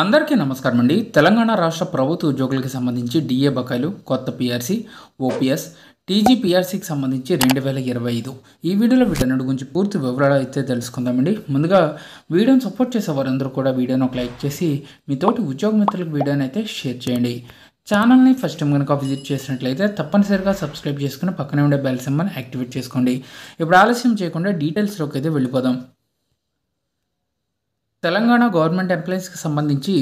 అందరికీ నమస్కారం అండి. తెలంగాణ రాష్ట్ర ప్రభుత్వ ఉద్యోగులకు సంబంధించి డిఏ బకాయిలు, కొత్త పీఆర్సీ, ఓపీఎస్, టీజీ పీఆర్సీకి సంబంధించి 2025 ఈ వీడియోలో వీటన్నిటి గురించి పూర్తి వివరాలు అయితే తెలుసుకుందామండి. ముందుగా వీడియోని సపోర్ట్ చేసే వారందరూ కూడా వీడియోని ఒక లైక్ చేసి మీ తోటి ఉద్యోగ మిత్రులకు వీడియోని అయితే షేర్ చేయండి. ఛానల్ని ఫస్ట్ టైం కనుక విజిట్ చేసినట్లయితే తప్పనిసరిగా సబ్స్క్రైబ్ చేసుకుని పక్కనే ఉండే బెల్ సింబల్ యాక్టివేట్ చేసుకోండి. ఇప్పుడు ఆలస్యం చేయకుండా డీటెయిల్స్లోకి అయితే వెళ్ళిపోదాం. తెలంగాణ గవర్నమెంట్ ఎంప్లాయీస్కి సంబంధించి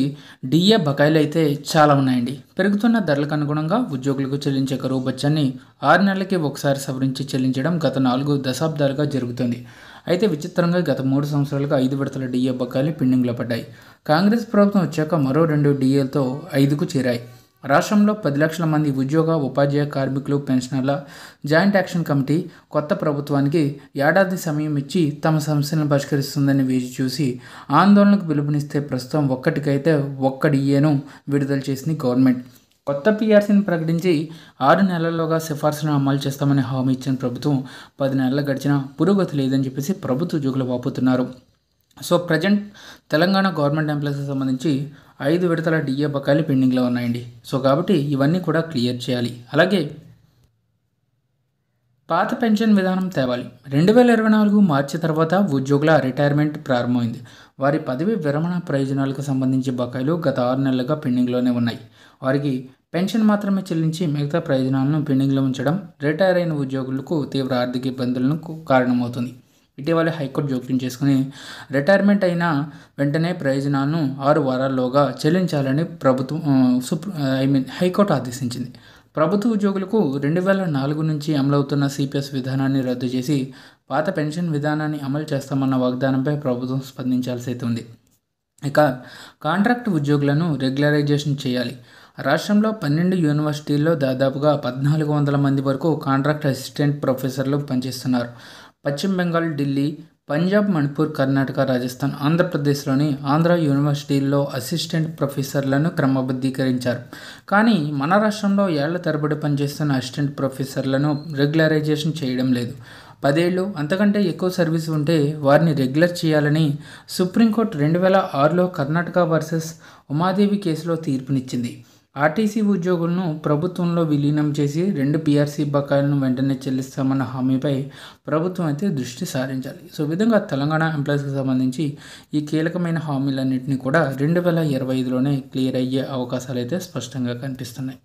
డిఏ బకాయిలు అయితే చాలా ఉన్నాయండి. పెరుగుతున్న ధరలకు అనుగుణంగా ఉద్యోగులకు చెల్లించే కరువు బత్యాన్ని 6 నెలలకి ఒకసారి సవరించి చెల్లించడం గత 4 దశాబ్దాలుగా జరుగుతుంది. అయితే విచిత్రంగా గత 3 సంవత్సరాలుగా 5 విడతల డిఏ బకాయిలు పెండింగ్లో పడ్డాయి. కాంగ్రెస్ ప్రభుత్వం వచ్చాక మరో 2 డిఏలతో 5కు చేరాయి. రాష్ట్రంలో 10 లక్షల మంది ఉద్యోగ, ఉపాధ్యాయ కార్మికులు, పెన్షనర్ల జాయింట్ యాక్షన్ కమిటీ కొత్త ప్రభుత్వానికి ఏడాది సమయం ఇచ్చి తమ సమస్యలను పరిష్కరిస్తుందని వేచి చూసి ఆందోళనకు పిలుపునిస్తే ప్రస్తుతం ఒక్కటికైతే ఒక్క డిఏను విడుదల చేసింది గవర్నమెంట్. కొత్త పీఆర్సీని ప్రకటించి 6 నెలల్లోగా సిఫార్సులను అమలు చేస్తామని హామీ ఇచ్చిన ప్రభుత్వం 10 నెలలు గడిచినా పురోగతి లేదని చెప్పేసి ప్రభుత్వ ఉద్యోగులు వాపోతున్నారు. సో ప్రజెంట్ తెలంగాణ గవర్నమెంట్ ఎంప్లాయీస్కి సంబంధించి 5 విడతల డిఏ బకాయిలు పెండింగ్లో ఉన్నాయండి. సో కాబట్టి ఇవన్నీ కూడా క్లియర్ చేయాలి. అలాగే పాత పెన్షన్ విధానం తేవాలి. 2024 మార్చి తర్వాత ఉద్యోగుల రిటైర్మెంట్ ప్రారంభమైంది. వారి పదవి విరమణ ప్రయోజనాలకు సంబంధించి బకాయిలు గత 6 నెలలుగా పెండింగ్లోనే ఉన్నాయి. వారికి పెన్షన్ మాత్రమే చెల్లించి మిగతా ప్రయోజనాలను పెండింగ్లో ఉంచడం రిటైర్ అయిన ఉద్యోగులకు తీవ్ర ఆర్థిక ఇబ్బందులకు కారణమవుతుంది. ఇటీవల హైకోర్టు జోక్యం చేసుకుని రిటైర్మెంట్ అయిన వెంటనే ప్రయోజనాలను 6 వారాల్లోగా చెల్లించాలని హైకోర్టు ఆదేశించింది. ప్రభుత్వ ఉద్యోగులకు 2004 నుంచి అమలవుతున్న సిపిఎస్ విధానాన్ని రద్దు చేసి పాత పెన్షన్ విధానాన్ని అమలు చేస్తామన్న వాగ్దానంపై ప్రభుత్వం స్పందించాల్సి అయితే ఉంది. ఇక కాంట్రాక్ట్ ఉద్యోగులను రెగ్యులరైజేషన్ చేయాలి. రాష్ట్రంలో 12 యూనివర్సిటీల్లో దాదాపుగా 1400 మంది వరకు కాంట్రాక్ట్ అసిస్టెంట్ ప్రొఫెసర్లు పనిచేస్తున్నారు. పశ్చిమ బెంగాల్, ఢిల్లీ, పంజాబ్, మణిపూర్, కర్ణాటక, రాజస్థాన్, ఆంధ్రప్రదేశ్లోని ఆంధ్ర యూనివర్సిటీల్లో అసిస్టెంట్ ప్రొఫెసర్లను క్రమబద్ధీకరించారు. కానీ మన రాష్ట్రంలో ఏళ్ల తరబడి పనిచేస్తున్న అసిస్టెంట్ ప్రొఫెసర్లను రెగ్యులరైజేషన్ చేయడం లేదు. 10 ఏళ్ళు అంతకంటే ఎక్కువ సర్వీస్ ఉంటే వారిని రెగ్యులర్ చేయాలని సుప్రీంకోర్టు 2006లో కర్ణాటక వర్సెస్ ఉమాదేవి కేసులో తీర్పునిచ్చింది. ఆర్టీసీ ఉద్యోగులను ప్రభుత్వంలో విలీనం చేసి 2 పీఆర్సీ బకాయిలను వెంటనే చెల్లిస్తామన్న హామీపై ప్రభుత్వం అయితే దృష్టి సారించాలి. సో ఈ విధంగా తెలంగాణ ఎంప్లాయీస్కి సంబంధించి ఈ కీలకమైన హామీలన్నింటినీ కూడా 2025లోనే క్లియర్ అయ్యే అవకాశాలు అయితే స్పష్టంగా కనిపిస్తున్నాయి.